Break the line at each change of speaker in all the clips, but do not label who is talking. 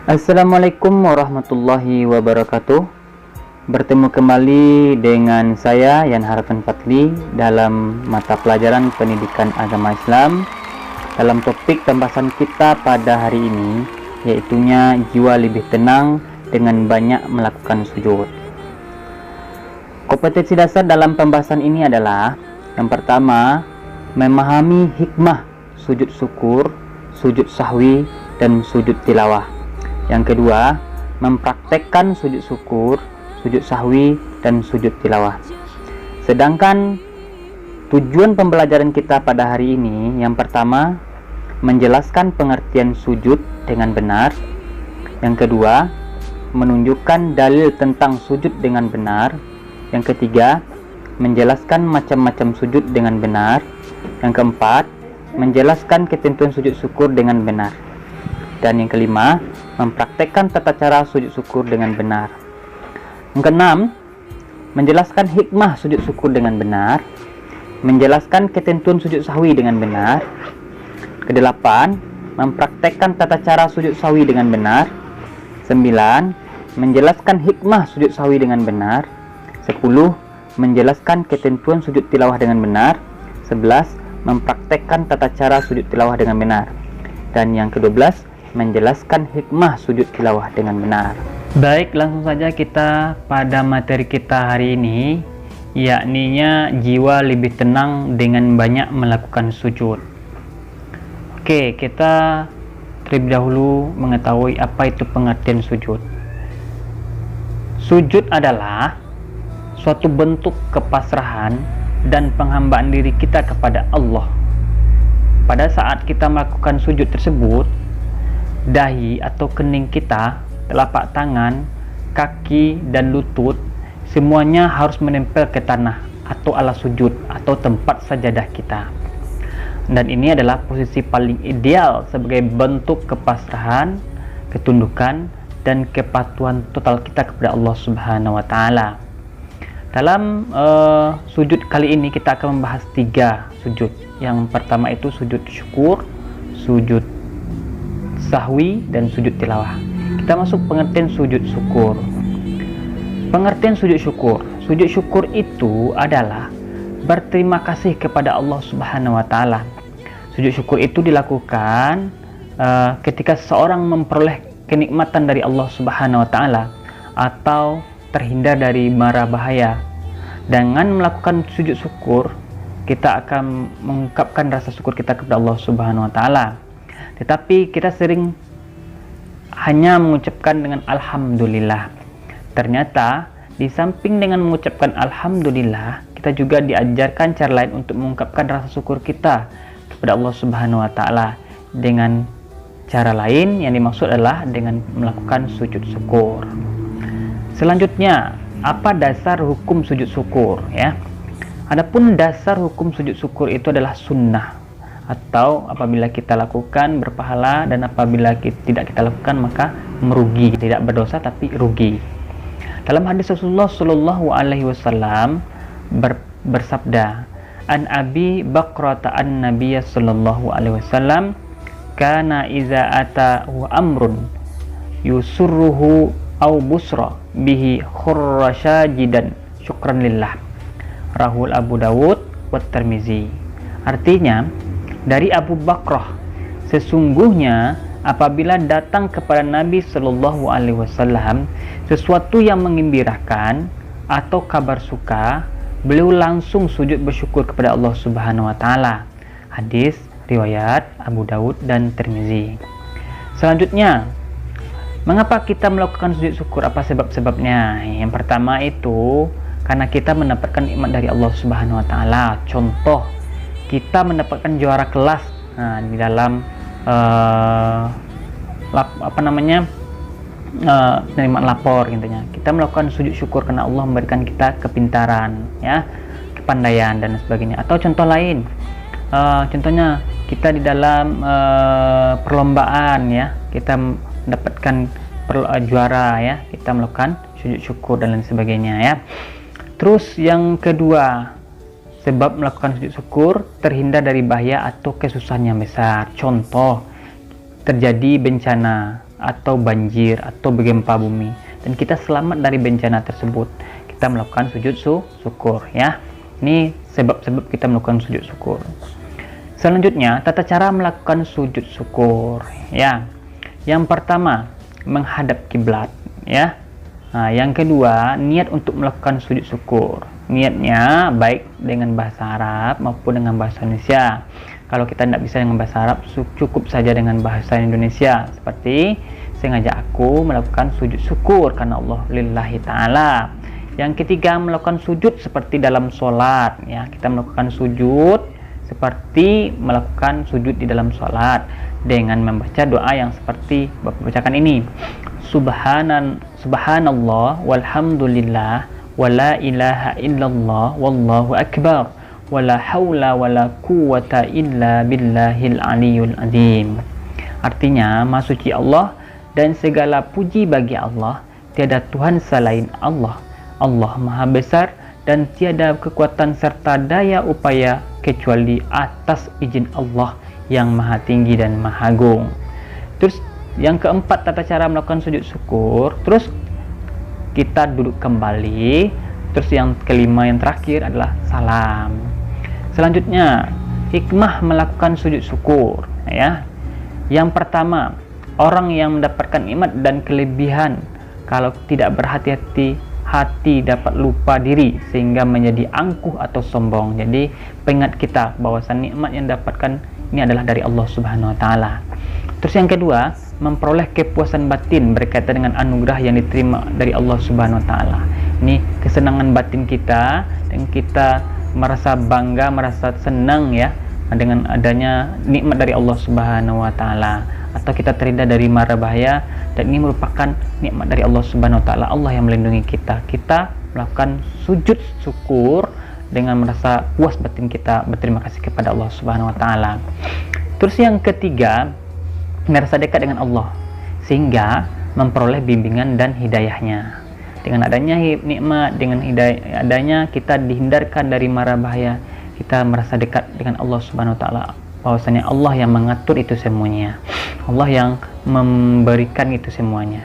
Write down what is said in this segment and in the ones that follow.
Assalamualaikum warahmatullahi wabarakatuh. Bertemu kembali dengan saya Yan Harapan Fatli dalam mata pelajaran pendidikan agama Islam dalam topik pembahasan kita pada hari ini, yaitunya jiwa lebih tenang dengan banyak melakukan sujud. Kompetensi dasar dalam pembahasan ini adalah yang pertama, memahami hikmah sujud syukur, sujud sahwi, dan sujud tilawah. Yang kedua, mempraktekkan sujud syukur, sujud sahwi, dan sujud tilawah. Sedangkan tujuan pembelajaran kita pada hari ini, yang pertama, menjelaskan pengertian sujud dengan benar. Yang kedua, menunjukkan dalil tentang sujud dengan benar. Yang ketiga, menjelaskan macam-macam sujud dengan benar. Yang keempat, menjelaskan ketentuan sujud syukur dengan benar. Dan yang kelima, mempraktekkan tata cara sujud syukur dengan benar. Yang keenam, menjelaskan hikmah sujud syukur dengan benar. Menjelaskan ketentuan sujud sahwi dengan benar. Kedelapan, mempraktekkan tata cara sujud sahwi dengan benar. 9, menjelaskan hikmah sujud sahwi dengan benar. 10, menjelaskan ketentuan sujud tilawah dengan benar. 11, mempraktekkan tata cara sujud tilawah dengan benar. Dan yang ke-12, menjelaskan hikmah sujud tilawah dengan benar. Baik, langsung saja kita pada materi kita hari ini, yakninya jiwa lebih tenang dengan banyak melakukan sujud. Oke, kita terlebih dahulu mengetahui apa itu pengertian sujud. Sujud adalah suatu bentuk kepasrahan dan penghambaan diri kita kepada Allah. Pada saat kita melakukan sujud tersebut, dahi atau kening kita, telapak tangan, kaki, dan lutut semuanya harus menempel ke tanah atau alas sujud atau tempat sajadah kita. Dan ini adalah posisi paling ideal sebagai bentuk kepasrahan, ketundukan, dan kepatuhan total kita kepada Allah Subhanahu wa Ta'ala. Dalam sujud kali ini kita akan membahas 3 sujud. Yang pertama itu sujud syukur, sujud sahwi, dan sujud tilawah. Kita masuk pengertian sujud syukur. Pengertian sujud syukur. Sujud syukur itu adalah berterima kasih kepada Allah Subhanahu wa Ta'ala. Sujud syukur itu dilakukan ketika seseorang memperoleh kenikmatan dari Allah Subhanahu wa Ta'ala atau terhindar dari mara bahaya. Dengan melakukan sujud syukur, kita akan mengungkapkan rasa syukur kita kepada Allah Subhanahu wa Ta'ala. Tetapi kita sering hanya mengucapkan dengan alhamdulillah. Ternyata di samping dengan mengucapkan alhamdulillah, kita juga diajarkan cara lain untuk mengungkapkan rasa syukur kita kepada Allah Subhanahu wa Ta'ala. Dengan cara lain yang dimaksud adalah dengan melakukan sujud syukur. Selanjutnya, apa dasar hukum sujud syukur ya? Adapun dasar hukum sujud syukur itu adalah sunnah, atau apabila kita lakukan berpahala, dan apabila tidak kita lakukan maka merugi, tidak berdosa tapi rugi. Dalam hadis Rasulullah Shallallahu Alaihi Wasallam bersabda, an Abi Bakrata an Nabiy Shallallahu Alaihi Wasallam, kana iza atahu amrun yusurruhu au busra bihi khurra syajidan syukran lillah. Rahul Abu Dawud wa Tirmizi. Artinya, dari Abu Bakrah, sesungguhnya apabila datang kepada Nabi Shallallahu Alaihi Wasallam sesuatu yang menggembirakan atau kabar suka, beliau langsung sujud bersyukur kepada Allah Subhanahu wa Ta'ala. Hadis riwayat Abu Dawud dan Tirmizi. Selanjutnya, mengapa kita melakukan sujud syukur? Apa sebab-sebabnya? Yang pertama itu karena kita mendapatkan nikmat dari Allah Subhanahu wa Ta'ala. Contoh, kita mendapatkan juara kelas di dalam penerimaan lapor intinya. Kita melakukan sujud syukur karena Allah memberikan kita kepintaran ya, kepandaian dan sebagainya. Atau contoh lain, contohnya kita di dalam perlombaan ya, kita mendapatkan juara ya, kita melakukan sujud syukur dan lain sebagainya ya. Terus yang kedua, sebab melakukan sujud syukur terhindar dari bahaya atau kesusahan yang besar. Contoh, terjadi bencana atau banjir atau gempa bumi, dan kita selamat dari bencana tersebut, kita melakukan sujud syukur ya. Ini sebab-sebab kita melakukan sujud syukur. Selanjutnya, tata cara melakukan sujud syukur ya. Yang pertama, menghadap kiblat ya. Nah, yang kedua, niat untuk melakukan sujud syukur. Niatnya baik dengan bahasa Arab maupun dengan bahasa Indonesia. Kalau kita tidak bisa dengan bahasa Arab, cukup saja dengan bahasa Indonesia. Seperti sengaja aku melakukan sujud syukur karena Allah lillahi ta'ala. Yang ketiga, melakukan sujud seperti dalam sholat ya. Kita melakukan sujud seperti melakukan sujud di dalam sholat dengan membaca doa yang seperti Bapak bacakan ini. Subhanallah walhamdulillah wala ilaha illallah wallahu akbar wala haula wala quwata illa billahil aliyul azim. Artinya, Maha Suci Allah dan segala puji bagi Allah, tiada Tuhan selain Allah. Allah Maha Besar dan tiada kekuatan serta daya upaya kecuali atas izin Allah yang Maha Tinggi dan Maha Agung. Terus yang keempat, tata cara melakukan sujud syukur. Terus kita duduk kembali. Terus yang kelima, yang terakhir adalah salam. Selanjutnya, hikmah melakukan sujud syukur ya. Yang pertama, orang yang mendapatkan nikmat dan kelebihan kalau tidak berhati-hati, hati dapat lupa diri sehingga menjadi angkuh atau sombong. Jadi pengingat kita bahwa nikmat yang dapatkan ini adalah dari Allah Subhanahu wa taala. Terus yang kedua, memperoleh kepuasan batin berkaitan dengan anugerah yang diterima dari Allah Subhanahu wa taala. Ini kesenangan batin kita, dan kita merasa bangga, merasa senang ya dengan adanya nikmat dari Allah Subhanahu wa taala, atau kita terhindar dari mara bahaya, dan ini merupakan nikmat dari Allah Subhanahu wa taala. Allah yang melindungi kita. Kita melakukan sujud syukur dengan merasa puas batin kita, berterima kasih kepada Allah Subhanahu wa taala. Terus yang ketiga, merasa dekat dengan Allah sehingga memperoleh bimbingan dan hidayahnya. Dengan adanya nikmat, dengan hidayah adanya kita dihindarkan dari mara bahaya, kita merasa dekat dengan Allah Subhanahu wa taala, bahwasanya Allah yang mengatur itu semuanya, Allah yang memberikan itu semuanya.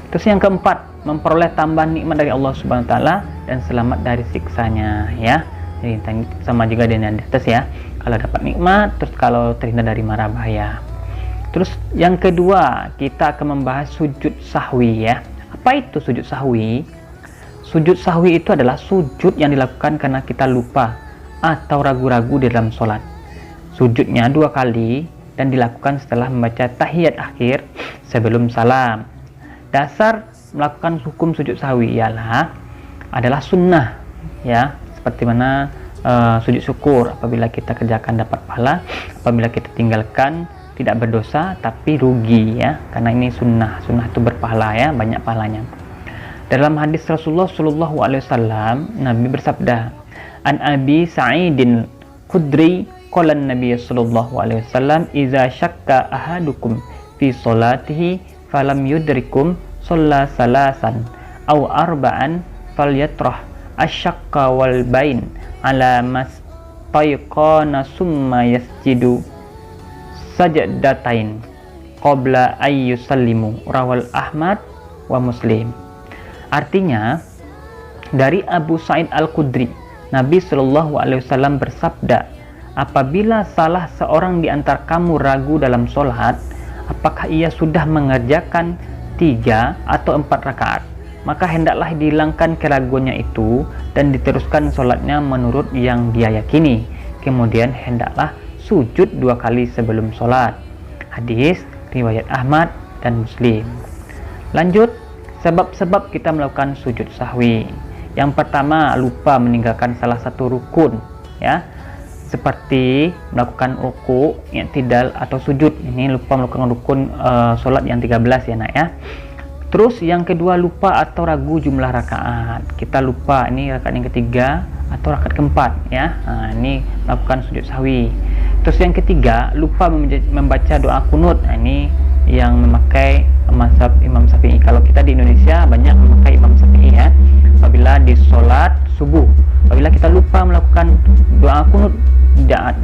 Terus yang keempat, memperoleh tambahan nikmat dari Allah Subhanahu wa taala dan selamat dari siksanya ya. Jadi sama juga dengan di atas ya. Kalau dapat nikmat, terus kalau terhindar dari mara bahaya. Terus yang kedua, kita akan membahas sujud sahwi ya. Apa itu sujud sahwi? Sujud sahwi itu adalah sujud yang dilakukan karena kita lupa atau ragu-ragu di dalam sholat. Sujudnya 2 kali dan dilakukan setelah membaca tahiyat akhir sebelum salam. Dasar melakukan hukum sujud sahwi adalah sunnah ya, seperti mana sujud syukur. Apabila kita kerjakan dapat pahala, apabila kita tinggalkan tidak berdosa tapi rugi ya, karena ini sunnah itu berpahala ya, banyak pahalanya. Dalam hadis Rasulullah Shallallahu Alaihi Wasallam, Nabi bersabda, An Abi Sa'idin Khudri qala Nabi Sallallahu Alaihi Wasallam, iza syakka ahadukum fi salatihi falam yudrikum shalla salasan aw arba'an falyatrah asyakka wal bain ala mas tayqana summa yasjidu sajdatain qabla ayyusallimu, rawal Ahmad wa Muslim. Artinya, dari Abu Sa'id Al-Khudri, Nabi Shallallahu Alaihi Wasallam bersabda, apabila salah seorang di antara kamu ragu dalam sholat, apakah ia sudah mengerjakan 3 atau 4 rakaat, maka hendaklah dihilangkan keraguannya itu dan diteruskan sholatnya menurut yang dia yakini. Kemudian hendaklah sujud 2 kali sebelum sholat. Hadis riwayat Ahmad dan Muslim. Lanjut, sebab-sebab kita melakukan sujud sahwi. Yang pertama, lupa meninggalkan salah satu rukun ya, seperti melakukan ruku, i'tidal atau sujud. Ini lupa melakukan rukun sholat yang 13 ya nak ya. Terus yang kedua, lupa atau ragu jumlah rakaat. Kita lupa ini rakaat yang ketiga atau rakaat keempat ya. Nah, ini melakukan sujud sahwi. Terus yang ketiga, lupa membaca doa kunut. Nah, ini yang memakai mazhab Imam Syafi'i. Kalau kita di Indonesia banyak memakai Imam Syafi'i ya. Apabila di sholat subuh, apabila kita lupa melakukan doa kunut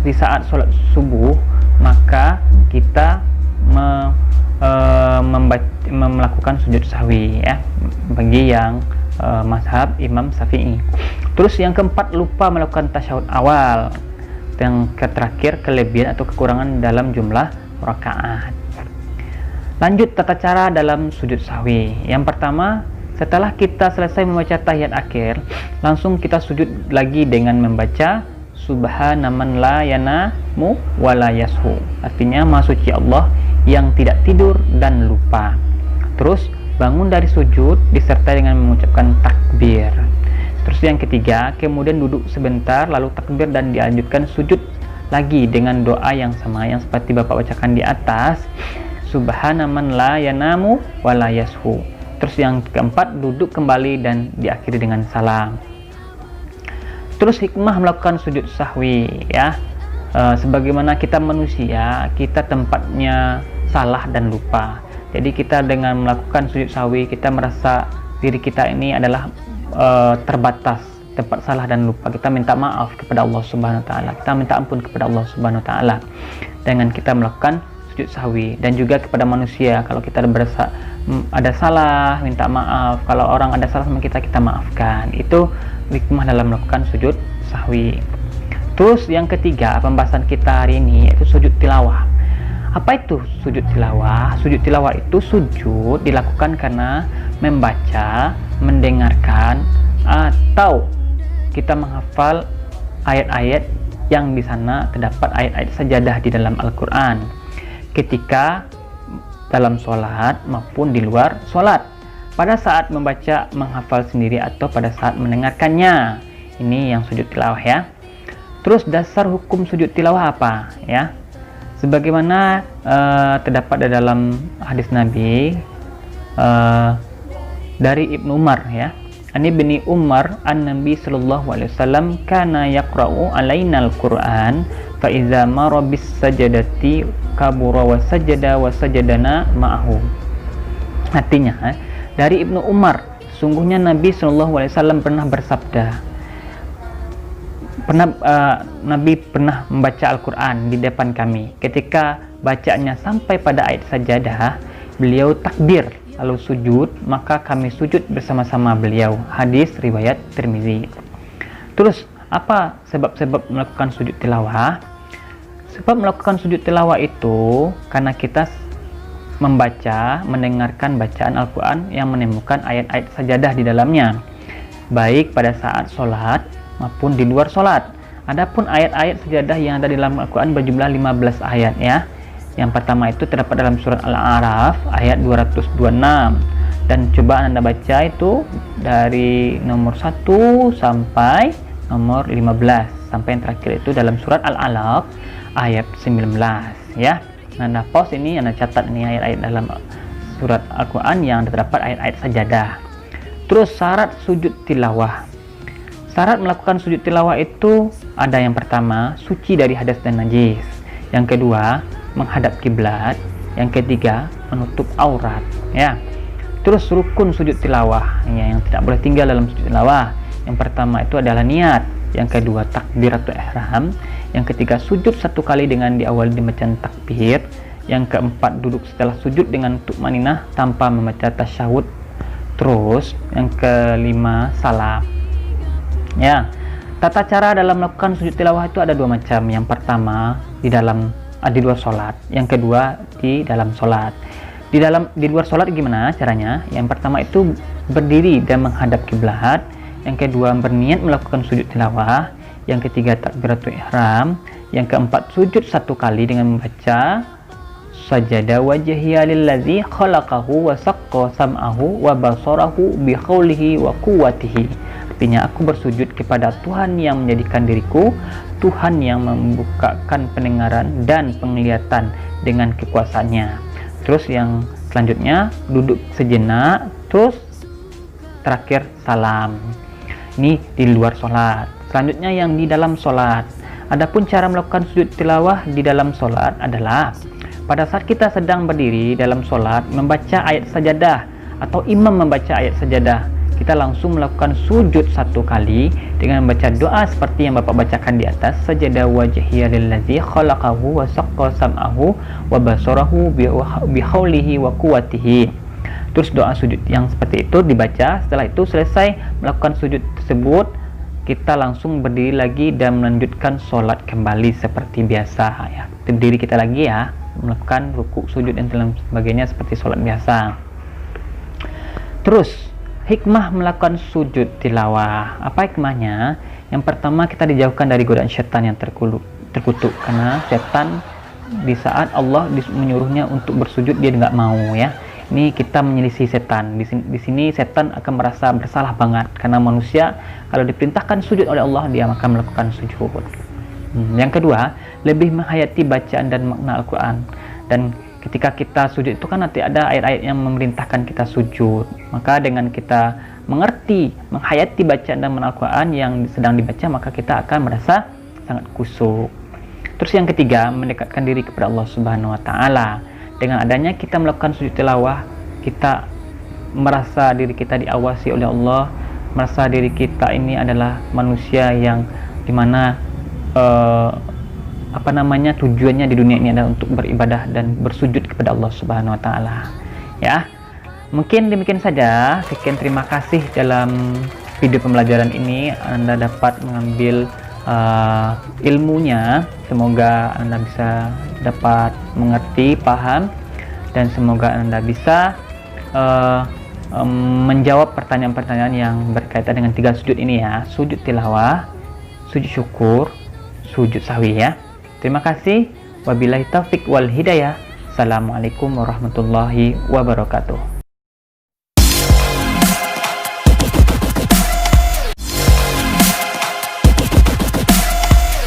di saat sholat subuh, maka kita melakukan sujud sahwi ya, bagi yang mazhab Imam Syafi'i. Terus yang keempat, lupa melakukan tasyahud awal. Yang terakhir, kelebihan atau kekurangan dalam jumlah rakaat. Lanjut tata cara dalam sujud sahwi. Yang pertama, setelah kita selesai membaca tahiyat akhir, langsung kita sujud lagi dengan membaca Subhana man la yanamu wa la yashu. Artinya, Maha Suci Allah yang tidak tidur dan lupa. Terus bangun dari sujud disertai dengan mengucapkan takbir. Terus yang ketiga, kemudian duduk sebentar lalu takbir dan dilanjutkan sujud lagi dengan doa yang sama yang seperti Bapak bacakan di atas, Subhana man la yanamu wa la yashu. Terus yang keempat, duduk kembali dan diakhiri dengan salam. Terus hikmah melakukan sujud sahwi ya, sebagaimana kita manusia, kita tempatnya salah dan lupa. Jadi kita dengan melakukan sujud sahwi, kita merasa diri kita ini adalah terbatas, tempat salah dan lupa. Kita minta maaf kepada Allah Subhanahu wa taala. Kita minta ampun kepada Allah Subhanahu wa taala dengan kita melakukan sujud sahwi. Dan juga kepada manusia, kalau kita berasa ada salah, minta maaf. Kalau orang ada salah sama kita, kita maafkan. Itu hikmah dalam melakukan sujud sahwi. Terus yang ketiga, pembahasan kita hari ini yaitu sujud tilawah. Apa itu sujud tilawah? Sujud tilawah itu sujud dilakukan karena membaca, mendengarkan, atau kita menghafal ayat-ayat yang di sana terdapat ayat-ayat sajadah di dalam Al-Quran ketika dalam sholat maupun di luar sholat, pada saat membaca, menghafal sendiri, atau pada saat mendengarkannya. Ini yang sujud tilawah ya. Terus dasar hukum sujud tilawah apa ya? Sebagaimana terdapat di dalam hadis Nabi dari Ibnu Umar ya. Ani bin Umar an-Nabi sallallahu alaihi wasallam kana yaqra'u alaina al-Qur'an fa idza mara bis sajadati kabura wa sajadana ma'ahu. Artinya dari Ibnu Umar, sungguhnya Nabi sallallahu alaihi wasallam pernah bersabda, Nabi pernah membaca Al-Quran di depan kami. Ketika bacanya sampai pada ayat sajadah, beliau takbir lalu sujud, maka kami sujud bersama-sama beliau. Hadis riwayat Tirmizi. Terus apa sebab-sebab melakukan sujud tilawah? Sebab melakukan sujud tilawah itu karena kita membaca, mendengarkan bacaan Al-Quran yang menemukan ayat-ayat sajadah di dalamnya, baik pada saat sholat maupun di luar sholat. Adapun ayat-ayat sajadah yang ada di dalam Al-Quran berjumlah 15 ayat ya. Yang pertama itu terdapat dalam surat Al-A'raf ayat 226, dan coba Anda baca itu dari nomor 1 sampai nomor 15, sampai yang terakhir itu dalam surat Al-Alaq ayat 19 ya. Anda pause ini, Anda catat ini ayat-ayat dalam surat Al-Quran yang terdapat ayat-ayat sajadah. Terus syarat sujud tilawah. Syarat melakukan sujud tilawah itu ada yang pertama, suci dari hadas dan najis. Yang kedua, menghadap kiblat. Yang ketiga, menutup aurat ya. Terus rukun sujud tilawah ya, yang tidak boleh tinggal dalam sujud tilawah. Yang pertama itu adalah niat. Yang kedua, takbiratul ihram. Yang ketiga, sujud satu kali dengan diawali bacaan takbir. Yang keempat, duduk setelah sujud dengan tumaninah tanpa membaca tasyahud. Terus yang kelima, salam ya. Tata cara dalam melakukan sujud tilawah itu ada dua macam. Yang pertama di luar sholat, yang kedua di dalam sholat. Di luar sholat gimana caranya? Yang pertama itu berdiri dan menghadap kiblat. Yang kedua berniat melakukan sujud tilawah. Yang ketiga takbiratul ihram. Yang keempat sujud satu kali dengan membaca sajada wajhiya lillazi khalaqahu wa saqqa sam'ahu wa basarahu bi qawlihi wa quwwatihi. Artinya, aku bersujud kepada Tuhan yang menjadikan diriku, Tuhan yang membukakan pendengaran dan penglihatan dengan kekuasaannya. Terus yang selanjutnya duduk sejenak, terus terakhir salam. Ini di luar sholat. Selanjutnya yang di dalam sholat. Adapun cara melakukan sujud tilawah di dalam sholat adalah pada saat kita sedang berdiri dalam sholat, membaca ayat sajadah atau imam membaca ayat sajadah, kita langsung melakukan sujud 1 kali dengan membaca doa seperti yang Bapak bacakan di atas. Sajada wajhiya lillazi khalaqahu wa saqqa sam'ahu wa basarahu bihaulihi wa quwwatihi. Terus doa sujud yang seperti itu dibaca. Setelah itu selesai melakukan sujud tersebut, kita langsung berdiri lagi dan melanjutkan sholat kembali seperti biasa ya. Berdiri kita lagi ya, melakukan rukuk, sujud dan sebagainya seperti sholat biasa. Terus hikmah melakukan sujud tilawah. Apa hikmahnya? Yang pertama, kita dijauhkan dari godaan setan yang terkutuk, karena setan di saat Allah menyuruhnya untuk bersujud dia nggak mau ya. Ini kita menyelisih setan. Di sini setan akan merasa bersalah banget karena manusia kalau diperintahkan sujud oleh Allah dia akan melakukan sujud. Yang kedua, lebih menghayati bacaan dan makna Al-Quran. Dan ketika kita sujud itu kan nanti ada ayat-ayat yang memerintahkan kita sujud. Maka dengan kita mengerti, menghayati bacaan dan makna Al-Quran yang sedang dibaca, maka kita akan merasa sangat khusyuk. Terus yang ketiga, mendekatkan diri kepada Allah Subhanahu wa taala. Dengan adanya kita melakukan sujud tilawah, kita merasa diri kita diawasi oleh Allah, merasa diri kita ini adalah manusia yang dimana tujuannya di dunia ini adalah untuk beribadah dan bersujud kepada Allah Subhanahu wa taala. Ya. Mungkin demikian saja. Sekian, terima kasih. Dalam video pembelajaran ini Anda dapat mengambil ilmunya. Semoga Anda bisa dapat mengerti, paham, dan semoga Anda bisa menjawab pertanyaan-pertanyaan yang berkaitan dengan 3 sujud ini ya. Sujud tilawah, sujud syukur, sujud sahwi ya. Terima kasih. Wabillahi taufik wal hidayah. Assalamualaikum warahmatullahi wabarakatuh.